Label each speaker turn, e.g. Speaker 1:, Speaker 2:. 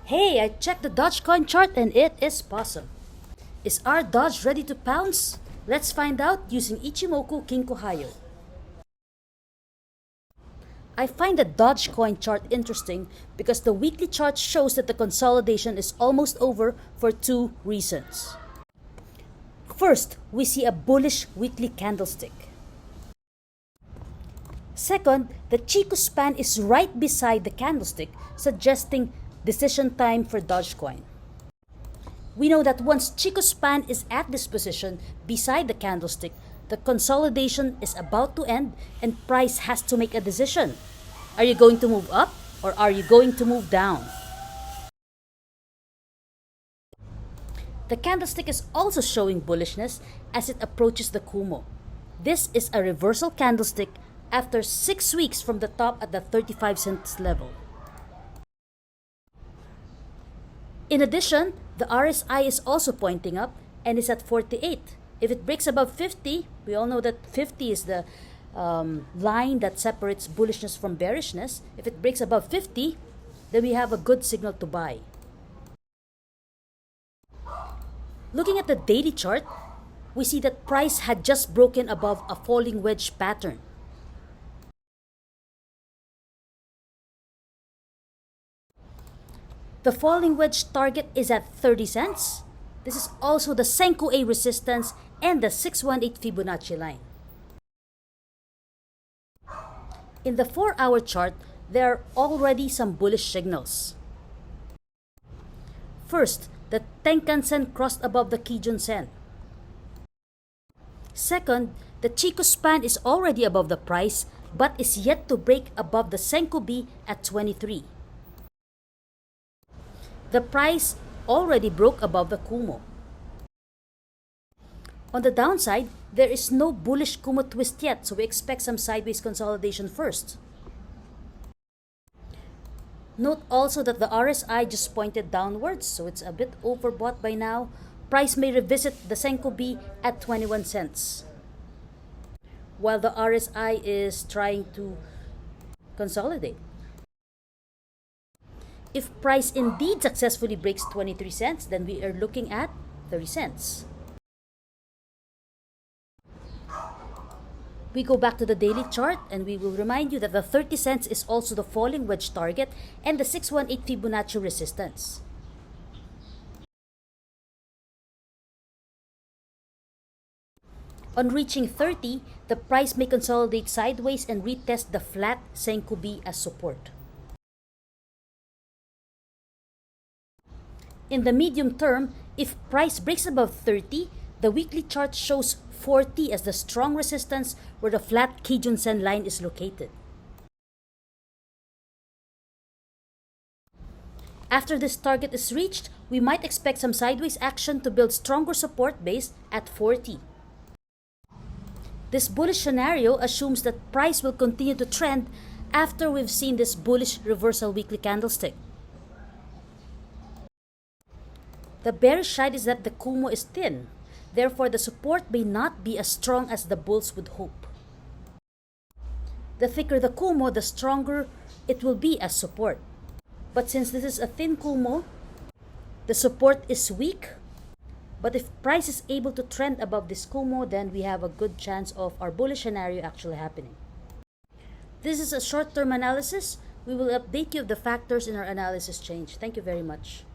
Speaker 1: Hey, I checked the DogeCoin chart and it is Pawesome. Is our Doge ready to pounce? Let's find out using Ichimoku Kinko Hyo. I find the DogeCoin chart interesting because the weekly chart shows that the consolidation is almost over for two reasons. First, we see a bullish weekly candlestick. Second, the Chico span is right beside the candlestick, suggesting decision time for DogeCoin. We know that once Chico span is at this position beside the candlestick, the consolidation is about to end and price has to make a decision. Are you going to move up or are you going to move down? The candlestick is also showing bullishness as it approaches the Kumo. This is a reversal candlestick after 6 weeks from the top at the 35 cents level. In addition, the RSI is also pointing up and is at 48. If it breaks above 50, we all know that 50 is the line that separates bullishness from bearishness. If it breaks above 50, then we have a good signal to buy. Looking at the daily chart, we see that price had just broken above a falling wedge pattern. The falling wedge target is at 30 cents. This is also the Senko A resistance and the 618 Fibonacci line. In the 4-hour chart, there are already some bullish signals. First, the Tenkan-sen crossed above the Kijun-sen. Second, the Chico span is already above the price but is yet to break above the Senko B at 23. The price already broke above the Kumo. On the downside, there is no bullish Kumo twist yet, so we expect some sideways consolidation first. Note also that the RSI just pointed downwards, so it's a bit overbought by now. Price may revisit the Senko B at 21 cents, while the RSI is trying to consolidate. If price indeed successfully breaks 23 cents, then we are looking at 30 cents. We go back to the daily chart and we will remind you that the 30 cents is also the falling wedge target and the 618 Fibonacci resistance. On reaching 30, the price may consolidate sideways and retest the flat Senko B as support. In the medium term, if price breaks above 30, the weekly chart shows 40 as the strong resistance where the flat Kijun-sen line is located. After this target is reached, we might expect some sideways action to build stronger support base at 40. This bullish scenario assumes that price will continue to trend after we've seen this bullish reversal weekly candlestick. The bearish side is that the Kumo is thin. Therefore, the support may not be as strong as the bulls would hope. The thicker the Kumo, the stronger it will be as support. But since this is a thin Kumo, the support is weak. But if price is able to trend above this Kumo, then we have a good chance of our bullish scenario actually happening. This is a short-term analysis. We will update you if the factors in our analysis change. Thank you very much.